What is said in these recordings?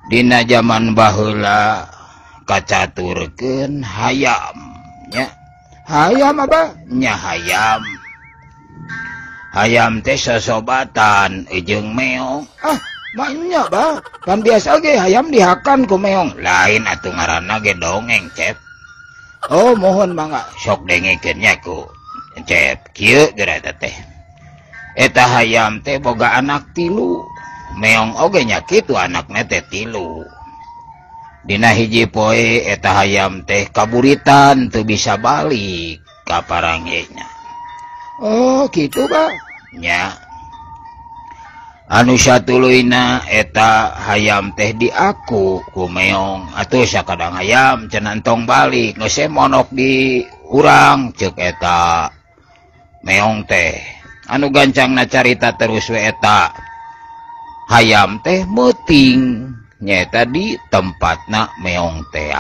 Dina zaman baheula kacaturkeun hayam nya. Hayam apa? Nya hayam. Hayam teh sosobatan jeung meong. Ah, manya ba? Kan biasa ge hayam dihakan ku meong. Lain atuh ngaranna ge dongeng, Cep. Oh, mohon mangga sok dengekeun nya ku Cep. Kieu geura teh. Eta hayam teh boga anak 3. Meong oge nya kitu anakna teh 3. Dina hiji poe eta hayam teh kaburitan teu bisa balik ka paranggena. Oh, kitu ba? Nya. Anu satuluyna eta hayam teh diaku ku meong. Atuh sakadang hayam cenah entong balik, geus monok di urang ceuk eta meong teh. Anu gancangna carita terus we eta hayam teh meuting nyaeta di tempatna meong teh.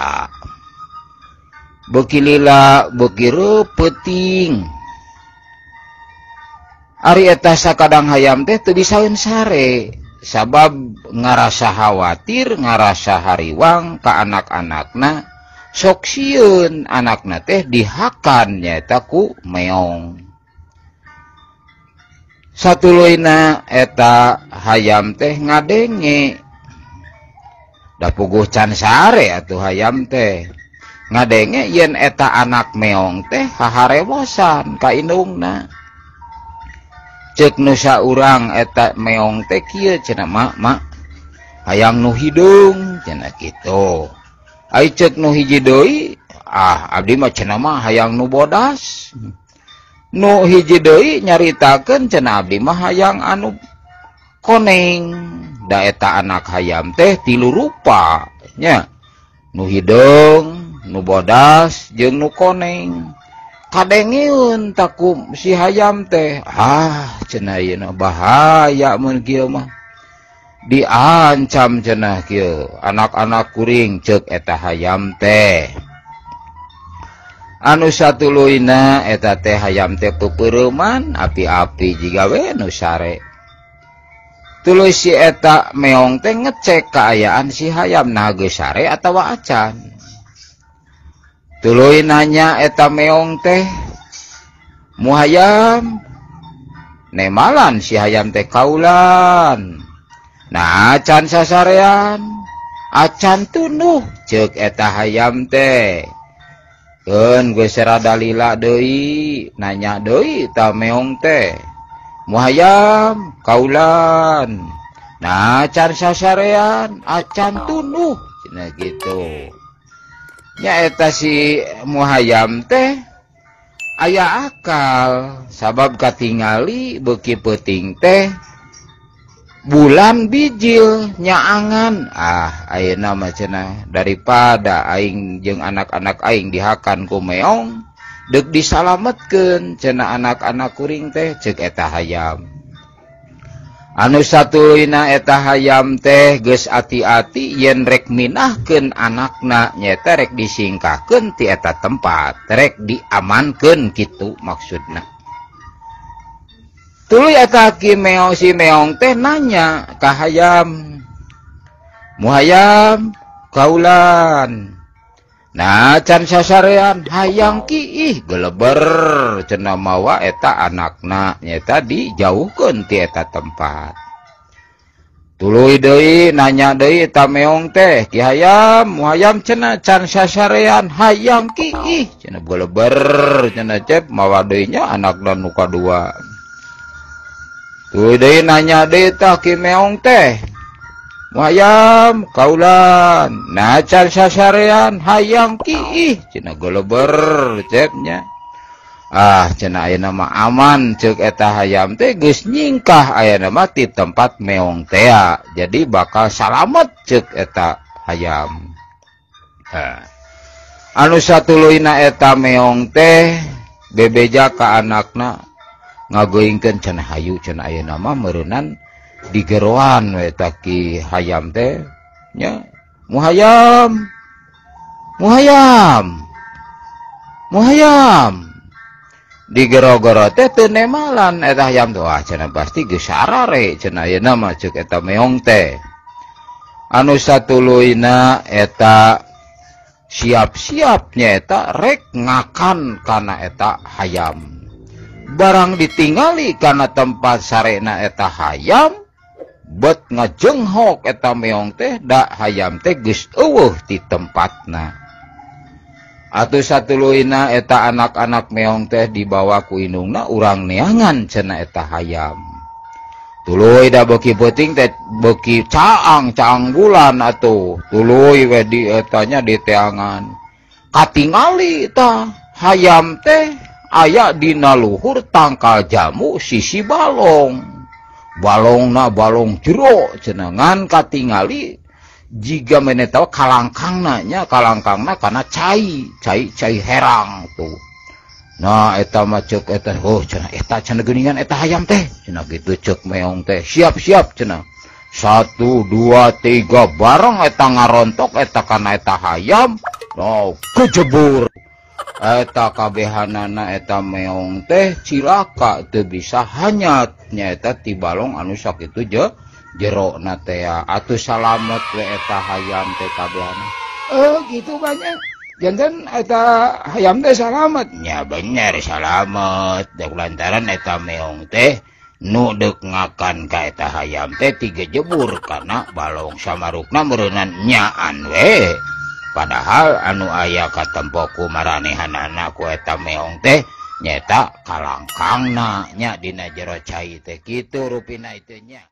Beuki lila beuki reupeting. Ari eta sakadang hayam teh teu disaeun sare sabab ngarasa khawatir, ngarasa hariwang ka anak-anakna sok sieun anakna teh dihakan nyaeta ku meong. Satuluyna eta hayam teh ngadenge. Da puguh can sare atuh hayam teh. Ngadenge yen eta anak meong teh haharewosan ka indungna. Ceuk nu saurang eta meong teh kieu cenah mak hayang nu hidung cenah kitu. Ai ceuk nu hiji deui abdi mah cenah mah hayang nu bodas. Nu hiji deui nyaritakeun cenah abdi mah hayang anu koneng. Da eta anak hayam teh 3 rupa nya. Nu hidung, nu bodas jeung nu koneng. Kadengeun taku si hayam teh. Cenah ieu bahaya mun kieu mah. Diancam cenah kieu anak-anak kuring ceuk eta hayam teh. Anu satuluyna eta teh hayam teh peupeureuman api-api jiga we nu sare. Tuluy si eta meong teh ngecek kaayaan si hayam nah geus sare atawa acan. Tuluy nanya eta meong teh, "Mu hayam?" Nemalan si hayam teh kaulan. Nah acan sasarean. Acan tunuh ceuk eta hayam teh. Keun geus rada lila deui, nanya deui ta meong teh. "Mu hayam kaulan." Nah acan sasarean, acan tunuh cenah gitu. Nya eta si mu hayam teh aya akal sabab katingali beuki peuting teh bulan bijil nyaangan. Ayeuna mah cenah daripada aing jeung anak-anak aing dihakan ku meong deuk disalametkeun cenah anak-anak kuring teh ceuk eta hayam. Anu satuluyna eta hayam teh geus ati-ati yen rek minahkeun anakna nyaeta rek disingkahkeun ti eta tempat, rek diamankeun kitu maksudna. Tuluy eta ki meong si meong teh nanya ka hayam, "Mu hayam kaulan." Nah can sasarean hayang ki geleber cenah mawa eta anakna nyaeta dijauhkeun ti eta tempat. Tuluy deui nanya deui eta meong teh, "Ki hayam, mu hayam cenah can sasarean hayang ki cenah geleber cenah Cep mawa deui nya anakna nu kadua. Tuluy deui nanya deui tah ki meong teh, "Mu hayam kaulan." Nah can sasarean hayang ki cenah geleber Cep nya. Cenah ayeuna mah aman ceuk eta hayam teh geus nyingkah ayeuna mah ti tempat meong teh. Jadi bakal salamet ceuk eta hayam. Anu satuluyna eta meong teh bebeja ka anakna ngagoingkeun cenah hayu cenah ayeuna mah meureunnan digeroan we eta ki hayam teh nya. "Mu hayam. Mu hayam. Mu hayam." Digero-gero teh teu nemalan eta hayam teh. Cenah pasti geus sarare cenah ayeuna mah ceuk eta meong teh. anu satuluina eta siap-siapnya eta rek ngakan kana eta hayam. Barang ditingali kana tempat sarena eta hayam, bet ngajenghok eta meong teh da hayam teh geus eueuh di tempatna. Atuh satuluina eta anak-anak meong teh dibawa ku indungna urang neangan cenah eta hayam. Tuluy da beuki peuting teh beuki caang bulan atuh. Tuluy we di etanya di teangan. Katingali tah hayam teh aya dina luhur tangkal jamu sisi balong. Balongna balong jero cenengan katingali jiga menetawa kalangkangna kana cai herang tuh. Nah eta mah ceuk eta cenah eta cenah geuningan eta hayam teh cenah kitu ceuk meong teh siap-siap cenah 1 2 3 bareng eta ngarontok eta kana eta hayam no kejebur eta kabehanana eta meong teh cilaka teu bisa hanyat nyaeta ti balong anu sakitu jero na teh atuh salamet we eta hayam teh kabehana gitu banyak janten eta hayam teh salamet nya bener salamet dek lantaran eta meong teh nu deuk ngakan ka eta hayam teh tiga jebur karena balong samarukna meureunan nyaan we padahal anu aya ka tempoku maranehanana ku eta meong teh nyata kalangkangna nya dina jero cai teh kitu rupina itu nya.